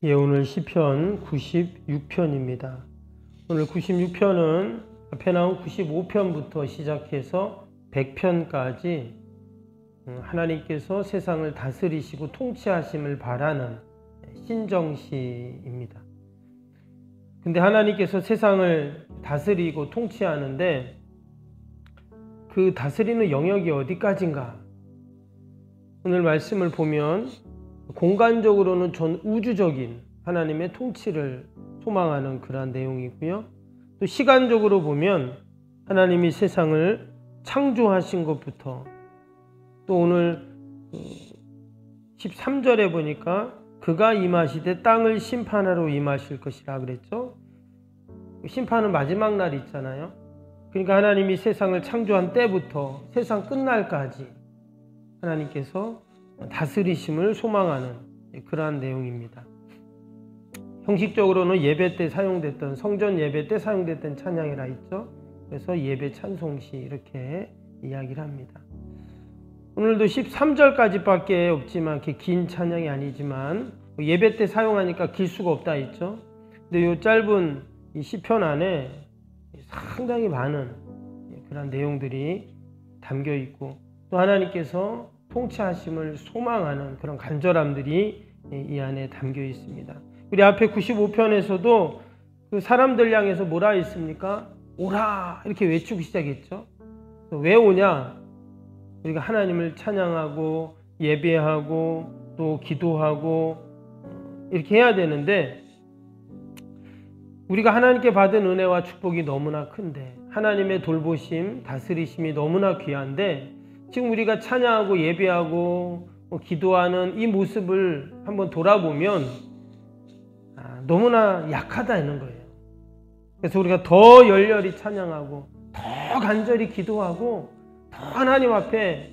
예, 오늘 시편 96편입니다. 오늘 96편은 앞에 나온 95편부터 시작해서 100편까지 하나님께서 세상을 다스리시고 통치하심을 바라는 신정시입니다. 근데 하나님께서 세상을 다스리고 통치하는데 그 다스리는 영역이 어디까지인가? 오늘 말씀을 보면 공간적으로는 전 우주적인 하나님의 통치를 소망하는 그러한 내용이고요. 또 시간적으로 보면 하나님이 세상을 창조하신 것부터 또 오늘 13절에 보니까 그가 임하시되 땅을 심판하러 임하실 것이라 그랬죠. 심판은 마지막 날 있잖아요. 그러니까 하나님이 세상을 창조한 때부터 세상 끝날까지 하나님께서 다스리심을 소망하는 그러한 내용입니다. 형식적으로는 예배 때 사용됐던 성전 예배 때 사용됐던 찬양이라 있죠. 그래서 예배 찬송시 이렇게 이야기를 합니다. 오늘도 13절까지밖에 없지만 이렇게 긴 찬양이 아니지만 예배 때 사용하니까 길 수가 없다 했죠. 근데 이 짧은 이 시편 안에 상당히 많은 그런 내용들이 담겨 있고 또 하나님께서 통치하심을 소망하는 그런 간절함들이 이 안에 담겨 있습니다. 우리 앞에 95편에서도 그 사람들 향해서 뭐라 했습니까? 오라! 이렇게 외치고 시작했죠. 왜 오냐? 우리가 하나님을 찬양하고 예배하고 또 기도하고 이렇게 해야 되는데 우리가 하나님께 받은 은혜와 축복이 너무나 큰데 하나님의 돌보심, 다스리심이 너무나 귀한데 지금 우리가 찬양하고 예배하고 기도하는 이 모습을 한번 돌아보면 너무나 약하다는 거예요. 그래서 우리가 더 열렬히 찬양하고 더 간절히 기도하고 더 하나님 앞에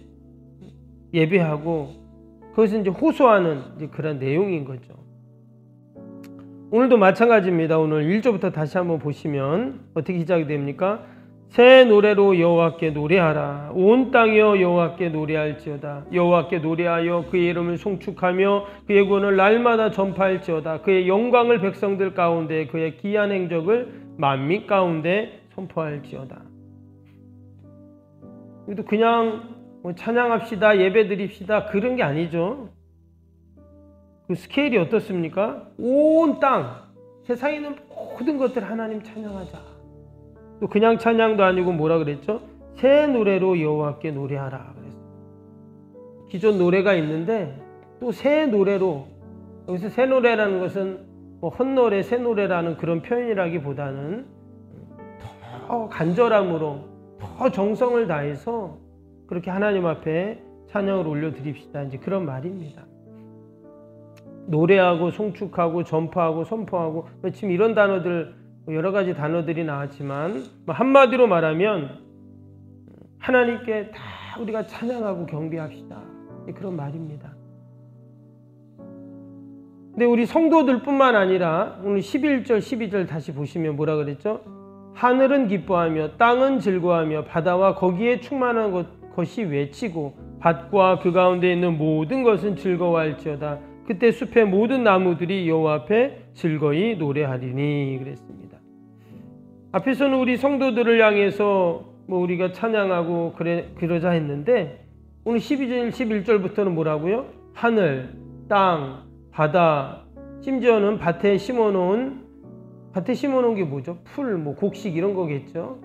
예배하고 그것은 이제 호소하는 이제 그런 내용인 거죠. 오늘도 마찬가지입니다. 오늘 1절부터 다시 한번 보시면 어떻게 시작이 됩니까? 새 노래로 여호와께 노래하라. 온 땅이여 여호와께 노래할지어다. 여호와께 노래하여 그의 이름을 송축하며 그의 구원을 날마다 전파할지어다. 그의 영광을 백성들 가운데 그의 기이한 행적을 만민 가운데 선포할지어다. 이것도 그냥 찬양합시다, 예배드립시다 그런 게 아니죠. 그 스케일이 어떻습니까? 온 땅, 세상에 있는 모든 것들 하나님 찬양하자. 또 그냥 찬양도 아니고 뭐라 그랬죠? 새 노래로 여호와께 노래하라 그랬어요. 기존 노래가 있는데 또 새 노래로, 여기서 새 노래라는 것은 뭐 헛노래, 새 노래라는 그런 표현이라기보다는 더 간절함으로 더 정성을 다해서 그렇게 하나님 앞에 찬양을 올려드립시다. 이제 그런 말입니다. 노래하고 송축하고 전파하고 선포하고 지금 이런 단어들 여러 가지 단어들이 나왔지만 한마디로 말하면 하나님께 다 우리가 찬양하고 경배합시다. 그런 말입니다. 근데 우리 성도들 뿐만 아니라 오늘 11절 12절 다시 보시면 뭐라 그랬죠? 하늘은 기뻐하며 땅은 즐거워하며 바다와 거기에 충만한 것이 외치고 밭과 그 가운데 있는 모든 것은 즐거워할지어다. 그때 숲의 모든 나무들이 여호와 앞에 즐거이 노래하리니 그랬습니다. 앞에서는 우리 성도들을 향해서 우리가 찬양하고 그러자 했는데 오늘 12절 11절부터는 뭐라고요? 하늘, 땅, 바다, 심지어는 밭에 심어놓은 게 뭐죠? 풀, 곡식 이런 거겠죠.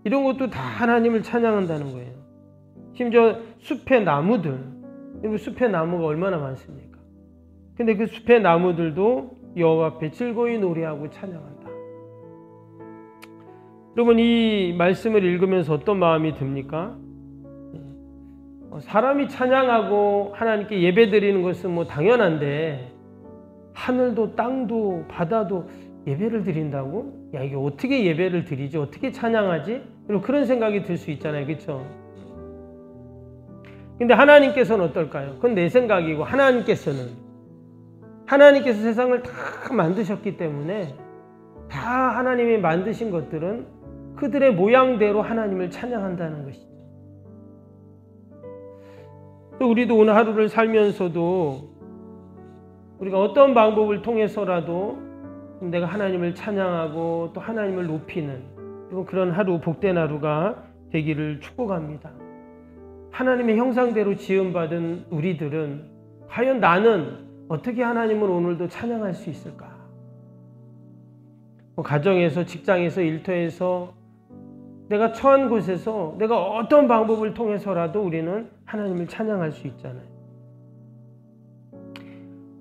이런 것도 다 하나님을 찬양한다는 거예요. 심지어 숲의 나무들, 숲의 나무가 얼마나 많습니까? 근데 그 숲의 나무들도 여호와 앞에 즐거이 노래하고 찬양한다. 여러분 이 말씀을 읽으면서 어떤 마음이 듭니까? 사람이 찬양하고 하나님께 예배드리는 것은 당연한데 하늘도 땅도 바다도 예배를 드린다고? 야 이게 어떻게 예배를 드리지? 어떻게 찬양하지? 그런 생각이 들 수 있잖아요. 그렇죠? 근데 하나님께서는 어떨까요? 그건 내 생각이고 하나님께서 세상을 다 만드셨기 때문에 다 하나님이 만드신 것들은 그들의 모양대로 하나님을 찬양한다는 것이죠. 또 우리도 오늘 하루를 살면서도 우리가 어떤 방법을 통해서라도 내가 하나님을 찬양하고 또 하나님을 높이는 그런 하루, 복된 하루가 되기를 축복합니다. 하나님의 형상대로 지음받은 우리들은 과연 나는 어떻게 하나님을 오늘도 찬양할 수 있을까? 가정에서, 직장에서, 일터에서, 내가 처한 곳에서 내가 어떤 방법을 통해서라도 우리는 하나님을 찬양할 수 있잖아요.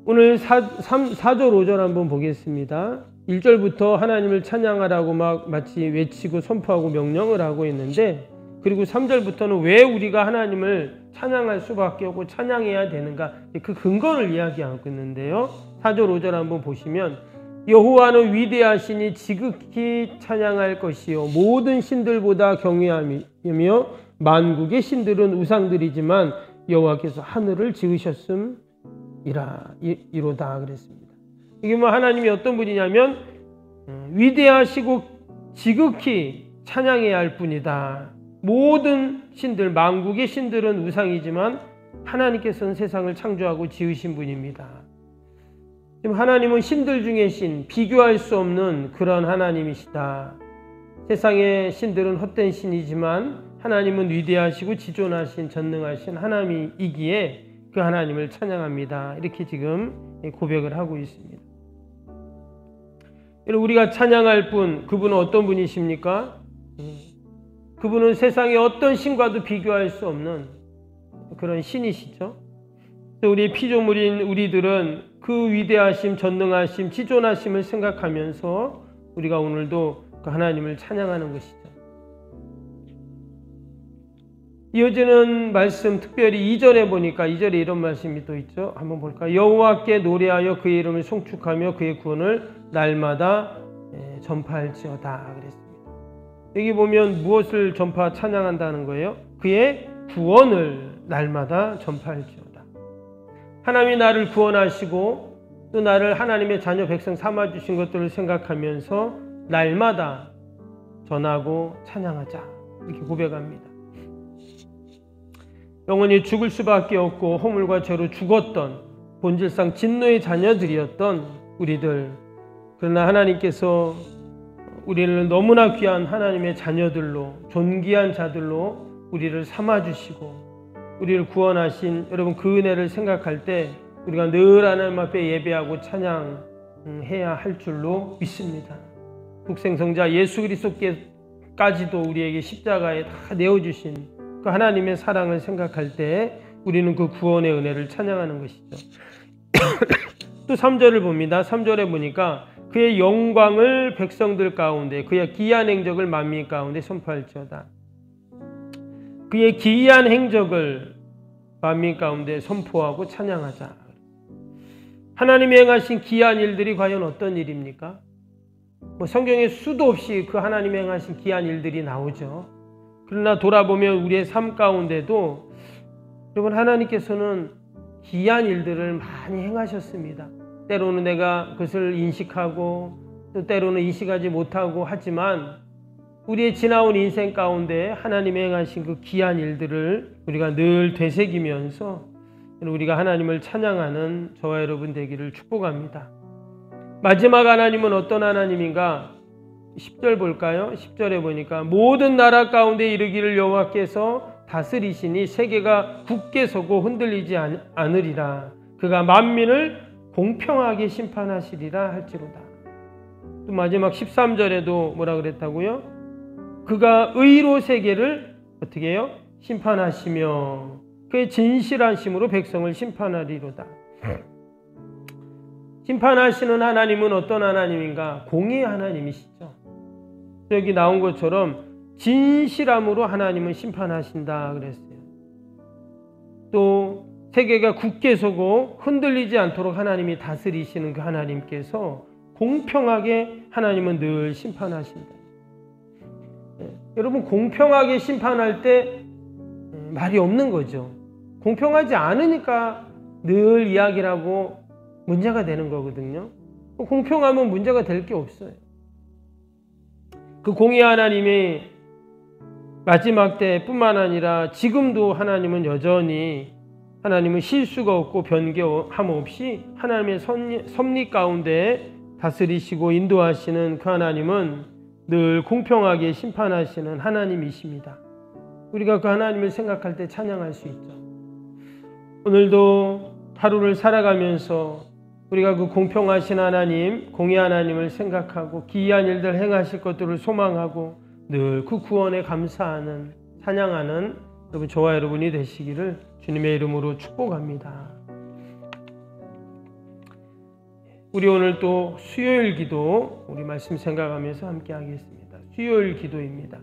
오늘 4절 5절 한번 보겠습니다. 1절부터 하나님을 찬양하라고 마치 외치고 선포하고 명령을 하고 있는데, 그리고 3절부터는 왜 우리가 하나님을 찬양할 수밖에 없고 찬양해야 되는가, 그 근거를 이야기하고 있는데요. 4절 5절 한번 보시면, 여호와는 위대하시니 지극히 찬양할 것이요 모든 신들보다 경외하며 만국의 신들은 우상들이지만 여호와께서 하늘을 지으셨음이로다 그랬습니다. 이게 하나님이 어떤 분이냐면 위대하시고 지극히 찬양해야 할 분이다. 모든 신들, 만국의 신들은 우상이지만 하나님께서는 세상을 창조하고 지으신 분입니다. 지금 하나님은 신들 중에 신, 비교할 수 없는 그런 하나님이시다. 세상의 신들은 헛된 신이지만 하나님은 위대하시고 지존하신, 전능하신 하나님이기에 그 하나님을 찬양합니다. 이렇게 지금 고백을 하고 있습니다. 우리가 찬양할 분, 그분은 어떤 분이십니까? 그분은 세상의 어떤 신과도 비교할 수 없는 그런 신이시죠. 우리의 피조물인 우리들은 그 위대하심, 전능하심, 지존하심을 생각하면서 우리가 오늘도 그 하나님을 찬양하는 것이죠. 이어지는 말씀, 특별히 2절에 보니까 2절에 이런 말씀이 또 있죠. 한번 볼까요? 여호와께 노래하여 그의 이름을 송축하며 그의 구원을 날마다 전파할지어다 그랬습니다. 여기 보면 무엇을 전파, 찬양한다는 거예요? 그의 구원을 날마다 전파할지어다. 하나님이 나를 구원하시고 또 나를 하나님의 자녀 백성 삼아주신 것들을 생각하면서 날마다 전하고 찬양하자, 이렇게 고백합니다. 영원히 죽을 수밖에 없고 허물과 죄로 죽었던 본질상 진노의 자녀들이었던 우리들, 그러나 하나님께서 우리를 너무나 귀한 하나님의 자녀들로, 존귀한 자들로 우리를 삼아주시고 우리를 구원하신 여러분, 그 은혜를 생각할 때 우리가 늘 하나님 앞에 예배하고 찬양해야 할 줄로 믿습니다. 독생성자 예수 그리스도께까지도 우리에게 십자가에 다 내어주신 그 하나님의 사랑을 생각할 때 우리는 그 구원의 은혜를 찬양하는 것이죠. 또 3절을 봅니다. 3절에 보니까 그의 영광을 백성들 가운데, 그의 기이한 행적을 만민 가운데 선포할지어다. 그의 기이한 행적을 만민 가운데 선포하고 찬양하자. 하나님이 행하신 기이한 일들이 과연 어떤 일입니까? 성경에 수도 없이 그 하나님이 행하신 기이한 일들이 나오죠. 그러나 돌아보면 우리의 삶 가운데도 여러분, 하나님께서는 기이한 일들을 많이 행하셨습니다. 때로는 내가 그것을 인식하고 또 때로는 인식하지 못하고 하지만 우리의 지나온 인생 가운데 하나님이 행하신 그 귀한 일들을 우리가 늘 되새기면서 우리가 하나님을 찬양하는 저와 여러분 되기를 축복합니다. 마지막 하나님은 어떤 하나님인가? 10절 볼까요? 10절에 보니까 모든 나라 가운데 이르기를 여호와께서 다스리시니 세계가 굳게 서고 흔들리지 않으리라. 그가 만민을 공평하게 심판하시리라 할지로다. 또 마지막 13절에도 뭐라 그랬다고요? 그가 의로 세계를 어떻게 해요? 심판하시며 그의 진실하심으로 백성을 심판하리로다. 심판하시는 하나님은 어떤 하나님인가? 공의의 하나님이시죠. 여기 나온 것처럼 진실함으로 하나님은 심판하신다 그랬어요. 또 세계가 굳게 서고 흔들리지 않도록 하나님이 다스리시는 그 하나님께서 공평하게 하나님은 늘 심판하신다. 여러분, 공평하게 심판할 때 말이 없는 거죠. 공평하지 않으니까 늘 이야기를 하고 문제가 되는 거거든요. 공평하면 문제가 될 게 없어요. 그 공의 하나님이 마지막 때뿐만 아니라 지금도 하나님은 여전히 하나님은 실수가 없고 변개함 없이 하나님의 섭리 가운데 다스리시고 인도하시는 그 하나님은 늘 공평하게 심판하시는 하나님이십니다. 우리가 그 하나님을 생각할 때 찬양할 수 있죠. 오늘도 하루를 살아가면서 우리가 그 공평하신 하나님, 공의 하나님을 생각하고 기이한 일들 행하실 것들을 소망하고 늘 그 구원에 감사하는, 찬양하는 여러분, 저와 여러분이 되시기를 주님의 이름으로 축복합니다. 우리 오늘 또 수요일 기도 우리 말씀 생각하면서 함께 하겠습니다. 수요일 기도입니다.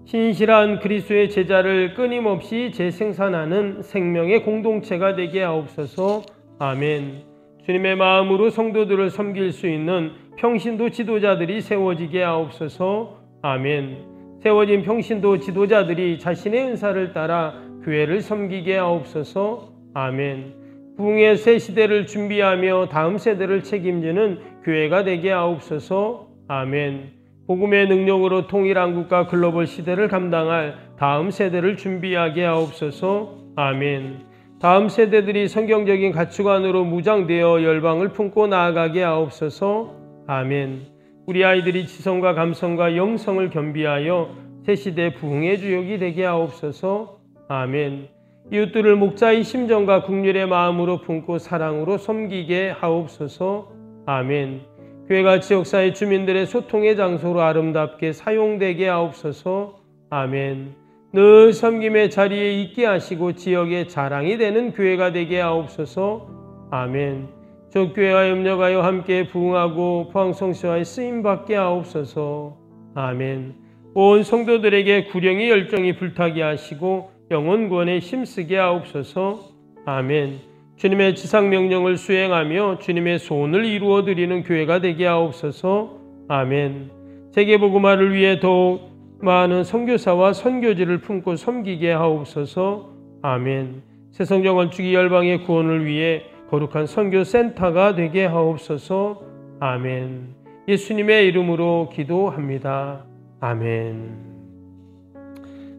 신실한 그리스도의 제자를 끊임없이 재생산하는 생명의 공동체가 되게 하옵소서. 아멘. 주님의 마음으로 성도들을 섬길 수 있는 평신도 지도자들이 세워지게 하옵소서. 아멘. 세워진 평신도 지도자들이 자신의 은사를 따라 교회를 섬기게 하옵소서. 아멘. 부흥의 새 시대를 준비하며 다음 세대를 책임지는 교회가 되게 하옵소서. 아멘. 복음의 능력으로 통일한국과 글로벌 시대를 감당할 다음 세대를 준비하게 하옵소서. 아멘. 다음 세대들이 성경적인 가치관으로 무장되어 열방을 품고 나아가게 하옵소서. 아멘. 우리 아이들이 지성과 감성과 영성을 겸비하여 새 시대 부흥의 주역이 되게 하옵소서. 아멘. 이웃들을 목자의 심정과 긍휼의 마음으로 품고 사랑으로 섬기게 하옵소서. 아멘. 교회가 지역사회 주민들의 소통의 장소로 아름답게 사용되게 하옵소서. 아멘. 늘 섬김의 자리에 있게 하시고 지역의 자랑이 되는 교회가 되게 하옵소서. 아멘. 저 교회와 협력하여 함께 부흥하고 포항성시와의 쓰임받게 하옵소서. 아멘. 온 성도들에게 구령의 열정이 불타게 하시고 영혼 구원에 힘쓰게 하옵소서. 아멘. 주님의 지상명령을 수행하며 주님의 소원을 이루어드리는 교회가 되게 하옵소서. 아멘. 세계복음화를 위해 더욱 많은 선교사와 선교지를 품고 섬기게 하옵소서. 아멘. 새성경 건축이 열방의 구원을 위해 거룩한 선교센터가 되게 하옵소서. 아멘. 예수님의 이름으로 기도합니다. 아멘.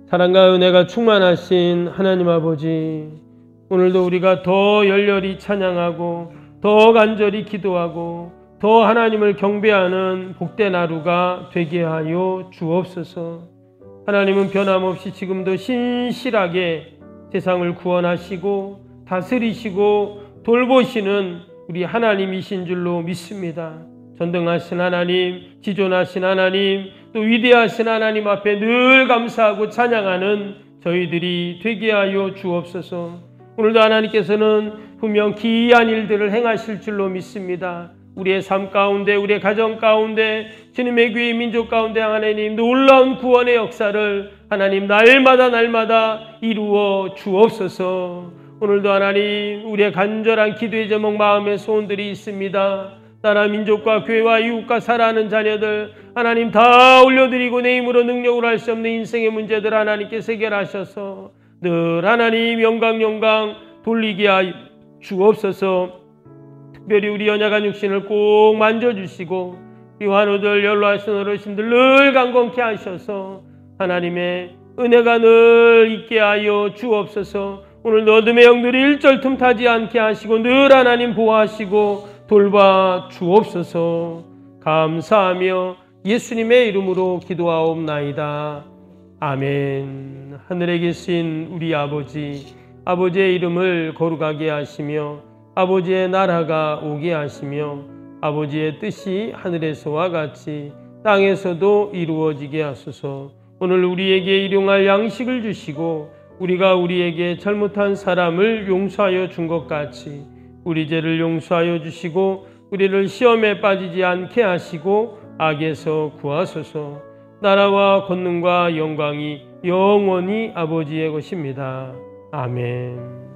사랑과 은혜가 충만하신 하나님 아버지, 오늘도 우리가 더 열렬히 찬양하고 더 간절히 기도하고 더 하나님을 경배하는 복된 하루가 되게 하여 주옵소서. 하나님은 변함없이 지금도 신실하게 세상을 구원하시고 다스리시고 돌보시는 우리 하나님이신 줄로 믿습니다. 전능하신 하나님, 지존하신 하나님, 또 위대하신 하나님 앞에 늘 감사하고 찬양하는 저희들이 되게 하여 주옵소서. 오늘도 하나님께서는 분명 기이한 일들을 행하실 줄로 믿습니다. 우리의 삶 가운데, 우리의 가정 가운데, 주님의 교회 민족 가운데 하나님 놀라운 구원의 역사를 하나님 날마다 이루어 주옵소서. 오늘도 하나님 우리의 간절한 기도의 제목, 마음의 소원들이 있습니다. 나라 민족과 교회와 이웃과 살아가는 자녀들 하나님 다 올려드리고 내 힘으로 능력으로 할 수 없는 인생의 문제들 하나님께서 해결하셔서 늘 하나님 영광 돌리게 하여 주옵소서. 특별히 우리 연약한 육신을 꼭 만져주시고 이 환우들, 연로하신 어르신들 늘 강건케 하셔서 하나님의 은혜가 늘 있게 하여 주옵소서. 오늘 어둠의 영들이 일절 틈타지 않게 하시고 늘 하나님 보호하시고 돌봐 주옵소서. 감사하며 예수님의 이름으로 기도하옵나이다. 아멘. 하늘에 계신 우리 아버지, 아버지의 이름을 거룩하게 하시며 아버지의 나라가 오게 하시며 아버지의 뜻이 하늘에서와 같이 땅에서도 이루어지게 하소서. 오늘 우리에게 일용할 양식을 주시고 우리가 우리에게 잘못한 사람을 용서하여 준 것 같이 우리 죄를 용서하여 주시고 우리를 시험에 빠지지 않게 하시고 악에서 구하소서. 나라와 권능과 영광이 영원히 아버지의 것입니다. 아멘.